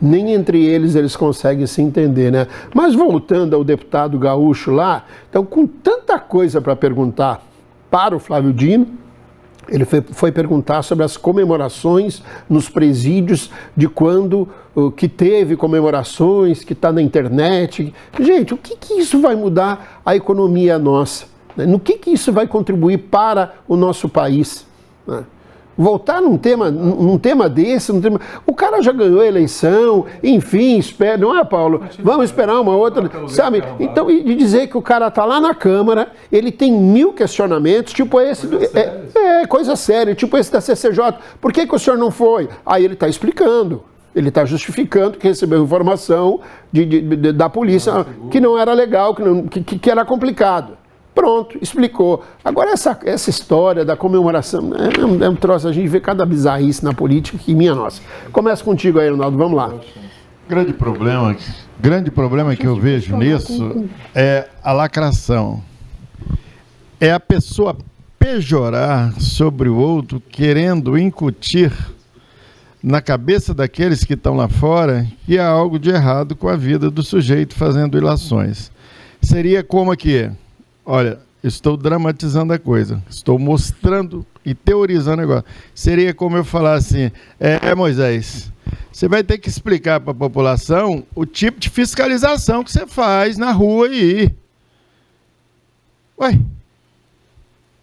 Nem entre eles conseguem se entender, né? Mas voltando ao deputado gaúcho lá, então com tanta coisa para perguntar para o Flávio Dino, ele foi perguntar sobre as comemorações nos presídios, de quando que teve comemorações, que está na internet. Gente, o que isso vai mudar a economia nossa? No que isso vai contribuir para o nosso país? Voltar num tema desse, o cara já ganhou a eleição, enfim, espera, não é, Paulo? Vamos esperar uma outra, sabe? Então, e dizer que o cara tá lá na Câmara, ele tem 1000 questionamentos, tipo esse, coisa séria, tipo esse da CCJ. Por que o senhor não foi? Aí ele está explicando. Ele está justificando que recebeu informação da polícia que não era legal, que era complicado. Pronto, explicou. Agora essa história da comemoração é um troço, a gente vê cada bizarrice na política que minha nossa. Começa contigo aí, Ronaldo, vamos lá. Grande problema que eu vejo nisso é a lacração. É a pessoa pejorar sobre o outro, querendo incutir na cabeça daqueles que estão lá fora que há algo de errado com a vida do sujeito fazendo ilações. Seria como aqui... Olha, estou dramatizando a coisa, estou mostrando e teorizando o negócio. Seria como eu falar assim, Moisés, você vai ter que explicar para a população o tipo de fiscalização que você faz na rua aí. Ué,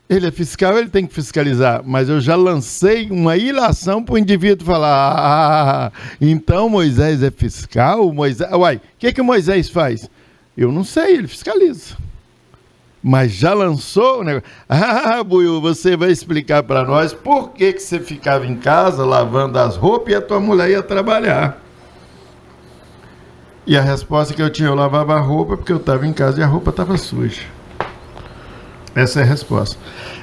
ele é fiscal, ele tem que fiscalizar, mas eu já lancei uma ilação para o indivíduo falar, então Moisés é fiscal? Uai, o que o Moisés faz? Eu não sei, ele fiscaliza. Mas já lançou o negócio. Buiu, você vai explicar para nós por que você ficava em casa lavando as roupas e a tua mulher ia trabalhar. E a resposta que eu tinha, eu lavava a roupa porque eu estava em casa e a roupa estava suja. Essa é a resposta.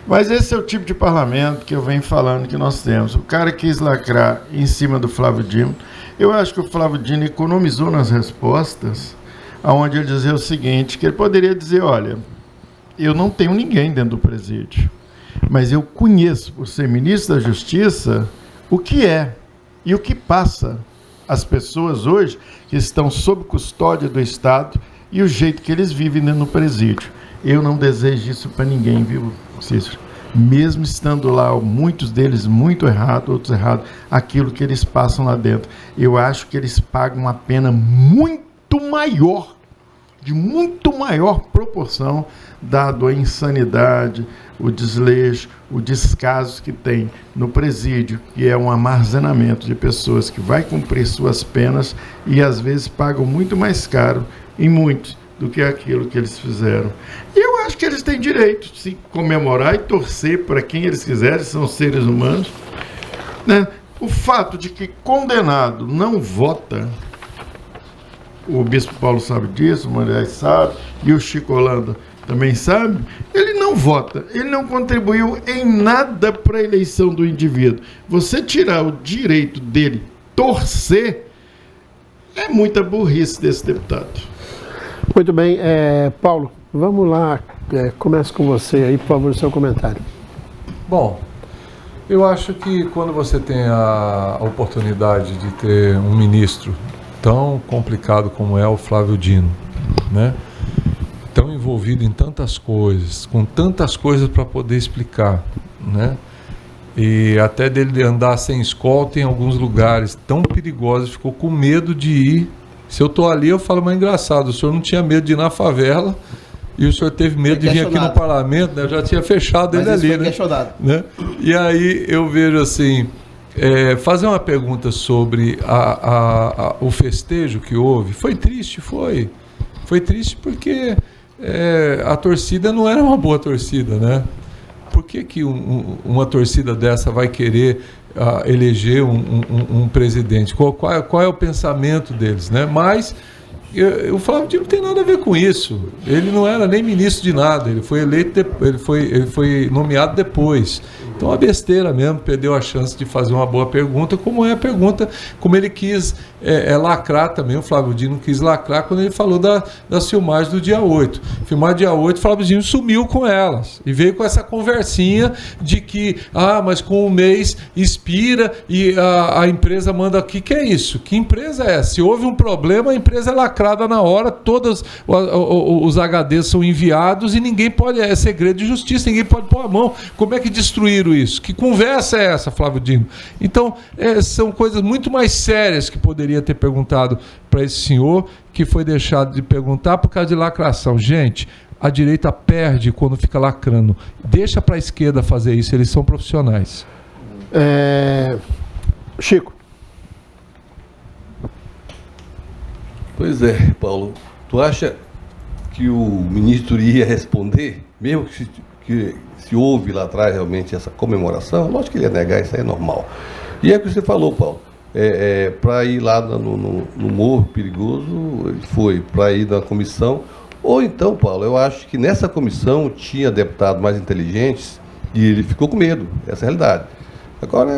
Mas esse é o tipo de parlamento que eu venho falando que nós temos. O cara quis lacrar em cima do Flávio Dino. Eu acho que o Flávio Dino economizou nas respostas, onde ele dizia o seguinte, que ele poderia dizer, olha... Eu não tenho ninguém dentro do presídio, mas eu conheço, por ser ministro da Justiça, o que é e o que passa as pessoas hoje que estão sob custódia do Estado e o jeito que eles vivem dentro do presídio. Eu não desejo isso para ninguém, viu, Cícero? Mesmo estando lá, muitos deles muito errados, outros errados, aquilo que eles passam lá dentro. Eu acho que eles pagam uma pena muito maior, de muito maior proporção, dado a insanidade, o desleixo, o descaso que tem no presídio, que é um armazenamento de pessoas que vai cumprir suas penas e às vezes pagam muito mais caro em muitos do que aquilo que eles fizeram. E eu acho que eles têm direito de se comemorar e torcer para quem eles quiserem, são seres humanos, né? O fato de que condenado não vota, o Bispo Paulo sabe disso, o Moisés sabe, e o Chico Holanda também sabe, ele não vota, ele não contribuiu em nada para a eleição do indivíduo. Você tirar o direito dele torcer é muita burrice desse deputado. Muito bem, Paulo, vamos lá, começa com você aí, por favor, o seu comentário. Bom, eu acho que quando você tem a oportunidade de ter um ministro tão complicado como é o Flávio Dino, né? Tão envolvido em tantas coisas, com tantas coisas para poder explicar, né? E até dele andar sem escolta em alguns lugares tão perigosos, ficou com medo de ir. Se eu estou ali, eu falo, mas engraçado, o senhor não tinha medo de ir na favela e o senhor teve medo de vir aqui no parlamento, né? Eu já tinha fechado ele ali, né? E aí eu vejo assim, fazer uma pergunta sobre o festejo que houve. Foi triste? Foi. Foi triste porque a torcida não era uma boa torcida, né? Por que uma torcida dessa vai querer eleger um presidente? Qual é o pensamento deles, né? Mas o Flávio Dino não tem nada a ver com isso. Ele não era nem ministro de nada. Ele foi eleito, ele foi nomeado depois. Então, a besteira mesmo, perdeu a chance de fazer uma boa pergunta, como é a pergunta, como ele quis lacrar também, o Flávio Dino quis lacrar quando ele falou das filmagens do dia 8. Filmagem dia 8, o Flávio Dino sumiu com elas e veio com essa conversinha de que, mas com um mês expira e a empresa manda aqui. Que é isso? Que empresa é essa? Se houve um problema, a empresa é lacrada na hora, todos os HDs são enviados e ninguém pode, é segredo de justiça, ninguém pode pôr a mão. Como é que destruíram isso? Que conversa é essa, Flávio Dino? Então, são coisas muito mais sérias que poderia ter perguntado para esse senhor, que foi deixado de perguntar por causa de lacração. Gente, a direita perde quando fica lacrando. Deixa para a esquerda fazer isso, eles são profissionais. Chico. Pois é, Paulo. Tu acha que o ministro ia responder, mesmo que se houve lá atrás realmente essa comemoração? Lógico que ele ia negar, isso aí é normal. E é o que você falou, Paulo. Para ir lá no Morro Perigoso, ele foi. Para ir na comissão. Ou então, Paulo, eu acho que nessa comissão tinha deputados mais inteligentes e ele ficou com medo. Essa é a realidade. Agora,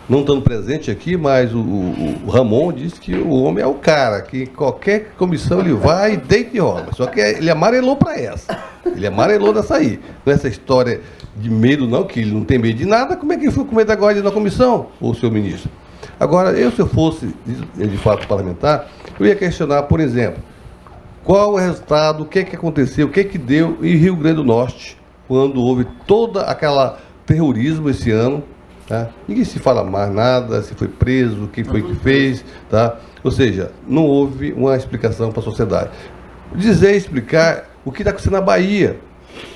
não estando presente aqui, mas o Ramon disse que o homem é o cara, que qualquer comissão ele vai e deita e rola. Só que ele amarelou para essa. Ele amarelou nessa aí. Não é essa história de medo, não, que ele não tem medo de nada. Como é que ele foi com medo agora de ir na comissão, ô senhor ministro? Agora, se eu fosse, de fato, parlamentar, eu ia questionar, por exemplo, qual o resultado, o que aconteceu, o que deu em Rio Grande do Norte, quando houve toda aquela terrorismo esse ano, tá? Ninguém se fala mais nada, se foi preso, quem foi que fez, tá? Ou seja, não houve uma explicação para a sociedade. Explicar o que está acontecendo na Bahia,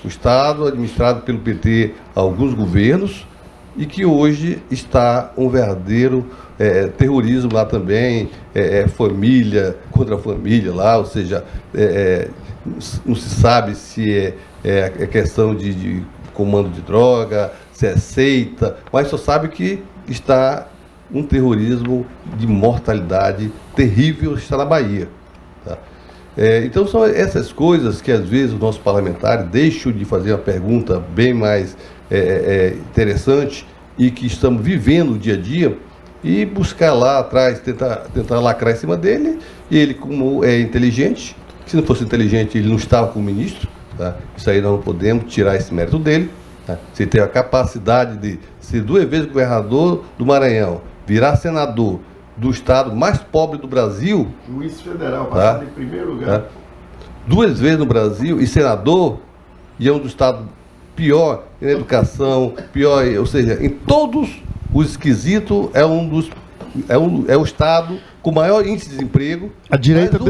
o Estado administrado pelo PT há alguns governos, e que hoje está um verdadeiro terrorismo lá também, família contra família lá, ou seja, não se sabe se é questão de comando de droga, se é seita, mas só sabe que está um terrorismo de mortalidade terrível, está na Bahia. Tá? Então são essas coisas que às vezes os nossos parlamentares deixam de fazer uma pergunta bem mais interessante e que estamos vivendo o dia a dia e buscar lá atrás, tentar lacrar em cima dele. E ele, como é inteligente, se não fosse inteligente ele não estava como ministro, tá? Isso aí nós não podemos tirar esse mérito dele, tá? Se tem a capacidade de ser 2 vezes governador do Maranhão, virar senador do estado mais pobre do Brasil, Juiz federal, passado em primeiro lugar. 2 vezes no Brasil e senador, e é um dos estados pior em educação, pior, ou seja, em todos os quesitos, é o estado com maior índice de desemprego. A direita mas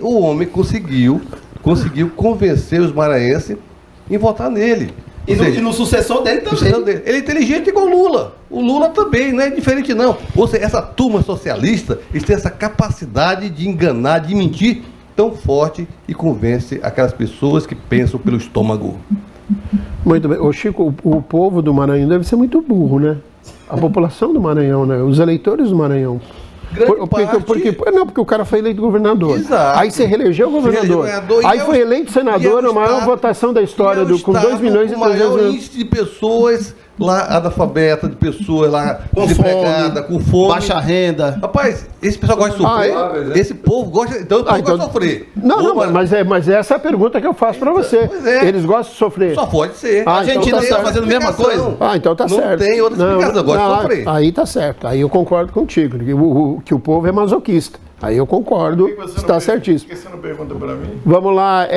o homem conseguiu convencer os maranhenses em votar nele. E no sucessor dele também. Ele é inteligente igual o Lula. O Lula também, não é diferente não. Ou seja, essa turma socialista, eles têm essa capacidade de enganar, de mentir tão forte e convence aquelas pessoas que pensam pelo estômago. Muito bem. Ô Chico, o povo do Maranhão deve ser muito burro, né? A população do Maranhão, né? Os eleitores do Maranhão. Porque o cara foi eleito governador. Exato. Aí você reelegeu o governador. Aí foi eleito senador, a maior votação da história, com 2 milhões e 300 mil. O mil. índice de pessoas lá analfabeta, de pessoas lá desempregadas, com fome. Baixa renda. Rapaz, esse pessoal gosta de sofrer. Esse povo gosta, então gosta de sofrer. Mas essa é a pergunta que eu faço para você. Eles gostam de sofrer. Só pode ser. A Argentina está fazendo a mesma coisa. Então tá certo. Não tem outra explicação, gosta de sofrer. Aí tá certo. Aí eu concordo contigo, que o povo é masoquista. Aí eu concordo, está certíssimo. Por que você não pergunta para mim? Vamos lá,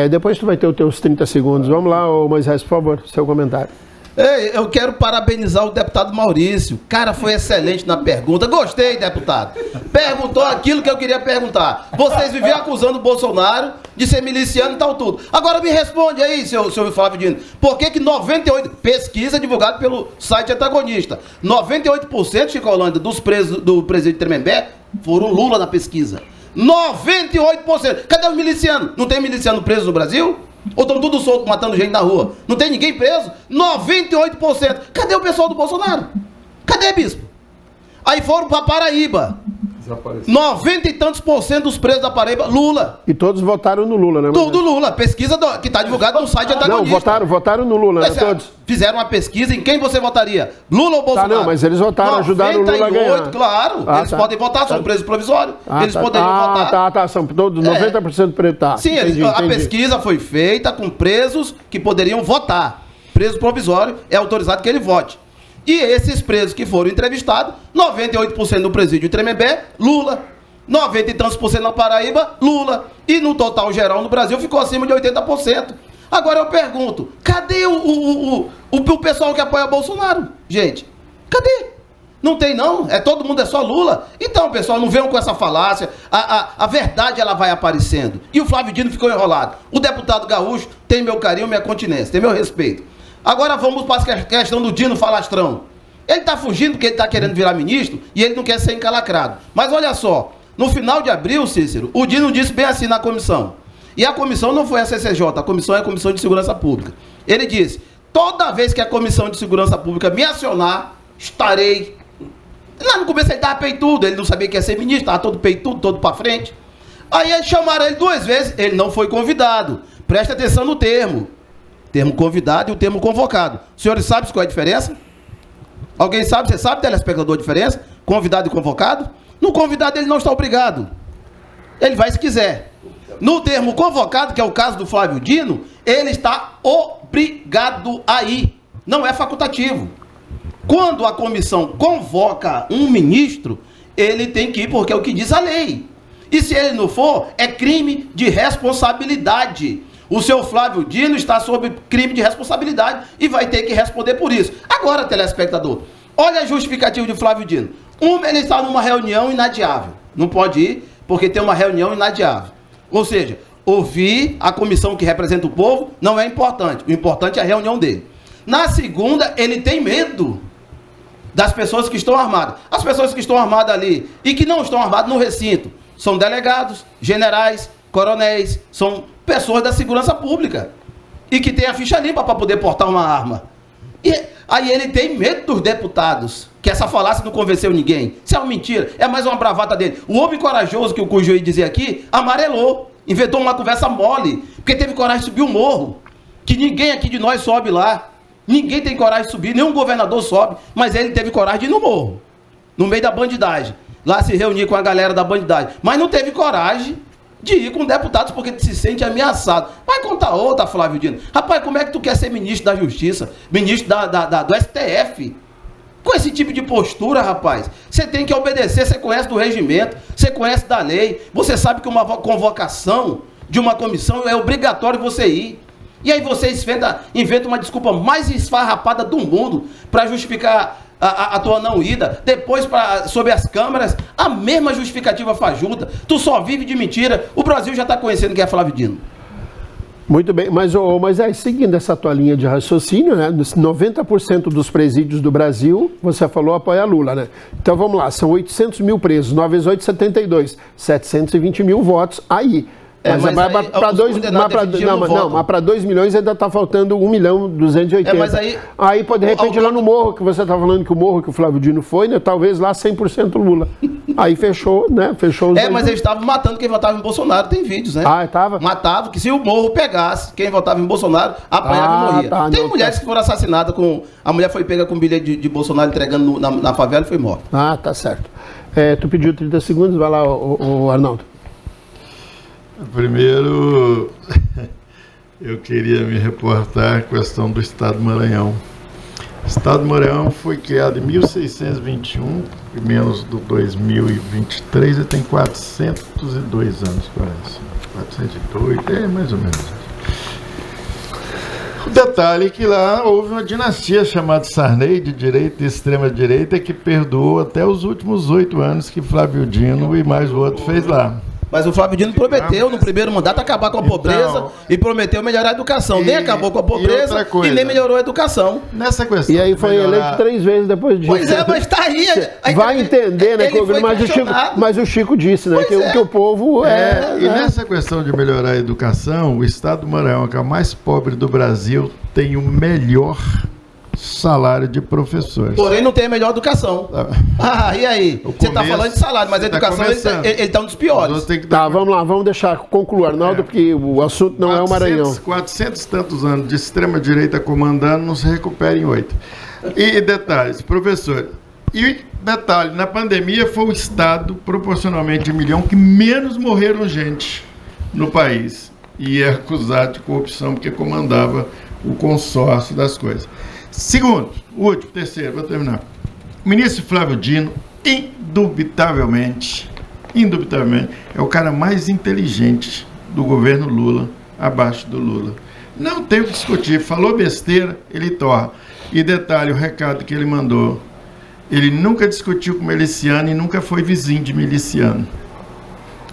depois tu vai ter os teus 30 segundos. Vamos lá, Moisés, por favor, seu comentário. Eu quero parabenizar o deputado Maurício. Cara, foi excelente na pergunta. Gostei, deputado. Perguntou aquilo que eu queria perguntar. Vocês viviam acusando o Bolsonaro de ser miliciano e tal tudo. Agora me responde aí, seu Flávio Dino. Por que 98... Pesquisa divulgada pelo site Antagonista. 98%, Chico Holanda, dos presos do presídio Tremembé foram Lula na pesquisa. 98%. Cadê os milicianos? Não tem miliciano preso no Brasil? Ou estão tudo solto matando gente na rua? Não tem ninguém preso? 98%. Cadê o pessoal do Bolsonaro? Cadê, bispo? Aí foram para Paraíba. Desapareceu. 90 e tantos % dos presos da Paraíba, Lula. E todos votaram no Lula, né? Tudo Lula. Pesquisa que está divulgada no site antagonista. Não, votaram no Lula, né? Mas, Todos. Fizeram uma pesquisa em quem você votaria? Lula ou Tá, Bolsonaro? não, mas eles votaram, ajudaram o Lula a ganhar. Claro. Ah, Eles tá. podem votar, são presos provisórios. Eles poderiam votar. Tá, são todos 90% preto. Tá, Sim, a pesquisa foi feita com presos que poderiam votar. Preso provisório é autorizado que ele vote. E esses presos que foram entrevistados, 98% do presídio de Tremembé, Lula. 90 e tantos % na Paraíba, Lula. E no total geral no Brasil ficou acima de 80%. Agora eu pergunto, cadê o pessoal que apoia Bolsonaro? Gente, cadê? Não tem não, todo mundo é só Lula. Então, pessoal, não venham com essa falácia. A verdade ela vai aparecendo. E o Flávio Dino ficou enrolado. O deputado gaúcho tem meu carinho, minha continência, tem meu respeito. Agora vamos para a questão do Dino Falastrão. Ele está fugindo porque ele está querendo virar ministro e ele não quer ser encalacrado. Mas olha só, no final de abril, Cícero, o Dino disse bem assim na comissão. E a comissão não foi a CCJ, a comissão é a Comissão de Segurança Pública. Ele disse, toda vez que a Comissão de Segurança Pública me acionar, estarei... Lá no começo ele estava peitudo, ele não sabia que ia ser ministro, estava todo peitudo, todo para frente. Aí eles chamaram ele 2 vezes, ele não foi convidado. Presta atenção no termo. Termo convidado e o termo convocado. Os senhores sabem qual é a diferença? Alguém sabe? Você sabe, telespectador, a diferença? Convidado e convocado? No convidado ele não está obrigado. Ele vai se quiser. No termo convocado, que é o caso do Flávio Dino, ele está obrigado a ir. Não é facultativo. Quando a comissão convoca um ministro, ele tem que ir porque é o que diz a lei. E se ele não for, é crime de responsabilidade. O seu Flávio Dino está sob crime de responsabilidade e vai ter que responder por isso. Agora, telespectador, olha a justificativa de Flávio Dino. Ele está numa reunião inadiável. Não pode ir porque tem uma reunião inadiável. Ou seja, ouvir a comissão que representa o povo não é importante. O importante é a reunião dele. Na segunda, ele tem medo das pessoas que estão armadas. As pessoas que estão armadas ali e que não estão armadas no recinto são delegados, generais, coronéis, são pessoas da segurança pública e que tem a ficha limpa para poder portar uma arma. E aí ele tem medo dos deputados, que essa falácia não convenceu ninguém. Isso é uma mentira, é mais uma bravata dele. O homem corajoso que o Cujuí dizia aqui, amarelou, inventou uma conversa mole, porque teve coragem de subir o morro, que ninguém aqui de nós sobe lá. Ninguém tem coragem de subir, nenhum governador sobe, mas ele teve coragem de ir no morro, no meio da bandidagem, lá se reunir com a galera da bandidagem, mas não teve coragem de ir com deputados porque se sente ameaçado. Vai contar outra, Flávio Dino. Rapaz, como é que tu quer ser ministro da Justiça, ministro do STF? Com esse tipo de postura, rapaz, você tem que obedecer, você conhece do regimento, você conhece da lei, você sabe que uma convocação de uma comissão é obrigatório você ir. E aí você inventa uma desculpa mais esfarrapada do mundo para justificar a tua não ida. Depois, sob as câmeras, a mesma justificativa fajuta. Tu só vive de mentira. O Brasil já está conhecendo quem é Flávio Dino. Muito bem, mas seguindo essa tua linha de raciocínio, né, 90% dos presídios do Brasil, você falou, apoia Lula, né? Então vamos lá, são 800 mil presos, 9 vezes 8, 72, 720 mil votos aí. Mas para 2 milhões ainda está faltando 1.280.000. Mas aí, pô, de repente, lá no morro, que você está falando que o morro que o Flávio Dino foi, né? Talvez lá 100% Lula. Aí fechou, né? Fechou os mas eles estavam matando quem votava em Bolsonaro, tem vídeos, né? Estava? Matavam, que se o morro pegasse quem votava em Bolsonaro, apanhava e morria. Tem mulheres que foram assassinadas com... A mulher foi pega com um bilhete de Bolsonaro entregando na favela e foi morta. Tá certo. Tu pediu 30 segundos, vai lá, o Arnaldo. Primeiro, eu queria me reportar à questão do Estado do Maranhão. O Estado do Maranhão foi criado em 1621, menos do 2023, ele tem 402 anos, parece. 402, mais ou menos. O detalhe é que lá houve uma dinastia chamada Sarney, de direita e extrema-direita, que perdoou até os últimos 8 anos que Flávio Dino e mais o outro fez lá. Mas o Flávio Dino prometeu no primeiro mandato acabar com a pobreza e prometeu melhorar a educação. Nem acabou com a pobreza e nem melhorou a educação. Nessa questão. E aí foi eleito 3 vezes depois disso. Pois é, mas tá aí. Vai entender, né? Mas o Chico disse, né? Que o povo E nessa questão de melhorar a educação, o Estado do Maranhão, que é o mais pobre do Brasil, tem o melhor salário de professores. Porém, não tem a melhor educação. Ah, e aí? Você está falando de salário, mas a educação, ele está um dos piores. Tá, vamos lá, vamos deixar concluir, Arnaldo, porque o assunto não é o Maranhão. 400 e tantos anos de extrema-direita comandando, não se recupera em 8. E detalhes, professor, e detalhe, na pandemia foi o estado, proporcionalmente 1 milhão, que menos morreram gente no país. E é acusado de corrupção porque comandava o consórcio das coisas. Segundo, último, terceiro, vou terminar. O ministro Flávio Dino, indubitavelmente, é o cara mais inteligente do governo Lula, abaixo do Lula. Não tem o que discutir, falou besteira, ele torra. E detalhe, o recado que ele mandou, ele nunca discutiu com miliciano e nunca foi vizinho de miliciano.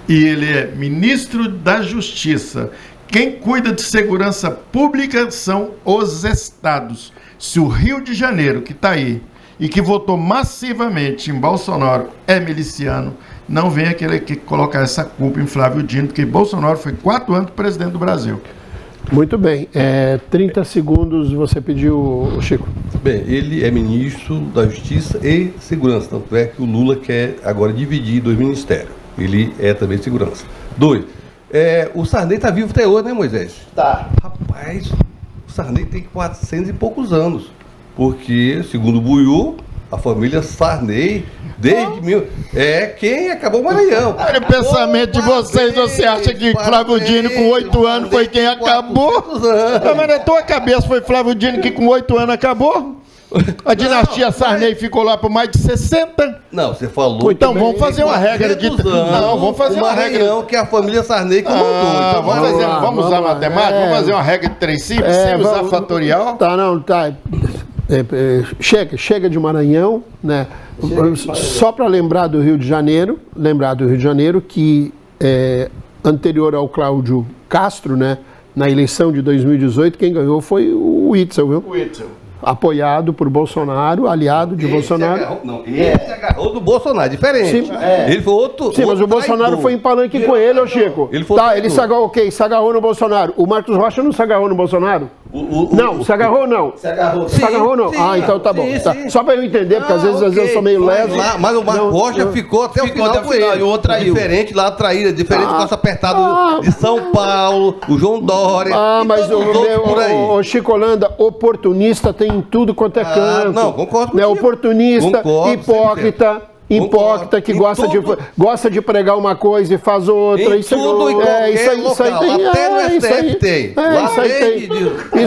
E ele é ministro da Justiça. Quem cuida de segurança pública são os estados. Se o Rio de Janeiro, que está aí, e que votou massivamente em Bolsonaro, é miliciano, não venha querer colocar essa culpa em Flávio Dino, porque Bolsonaro foi 4 anos presidente do Brasil. Muito bem. 30 segundos você pediu, Chico. Bem, ele é ministro da Justiça e Segurança, tanto é que o Lula quer agora dividir 2 ministérios. Ele é também segurança. 2, o Sarney está vivo até hoje, né, Moisés? Tá. Rapaz, o Sarney tem 400 e poucos anos, porque, segundo o Buiú, a família Sarney, desde quem acabou o Maranhão. Olha o pensamento de vocês, você acha que Flávio Dino com 8 anos foi quem acabou? Mas na tua cabeça foi Flávio Dino que com 8 anos acabou? A dinastia Sarney ficou lá por mais de 60? Não, você falou. Então vamos fazer uma regra de. Não, vamos fazer uma regra. Que a família Sarney comandou. Então, vamos usar matemática? Vamos fazer uma regra de 3 simples sem usar fatorial? Tá, não, tá. Chega de Maranhão, né? Só para lembrar do Rio de Janeiro, que anterior ao Cláudio Castro, né? Na eleição de 2018, quem ganhou foi o Witzel, viu? O Witzel. Apoiado por Bolsonaro, aliado de Bolsonaro. Ele se agarrou do Bolsonaro, diferente. Sim, ele foi outro. Sim, mas o Bolsonaro foi em palanque com ele, ô Chico. Ele se agarrou no Bolsonaro. O Marcos Rocha não se agarrou no Bolsonaro? Não, se agarrou não. Se agarrou. Se agarrou não. Sim, então tá bom. sim, Tá. sim. Só para eu entender, porque às vezes eu sou meio leso. Mas o Marcos Rocha ficou até o final com ele. E o outro traiu. Diferente lá, traíra. Diferente do nosso apertado de São Paulo, o João Dória. Mas o Chico Holanda, oportunista tem em tudo quanto é canto. Não, concordo né? contigo. Oportunista, Concordo, hipócrita, que gosta de pregar uma coisa e faz outra. Isso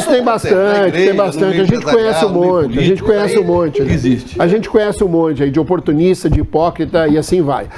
tem bastante. A gente conhece um monte. Existe. A gente conhece um monte aí de oportunista, de hipócrita e assim vai.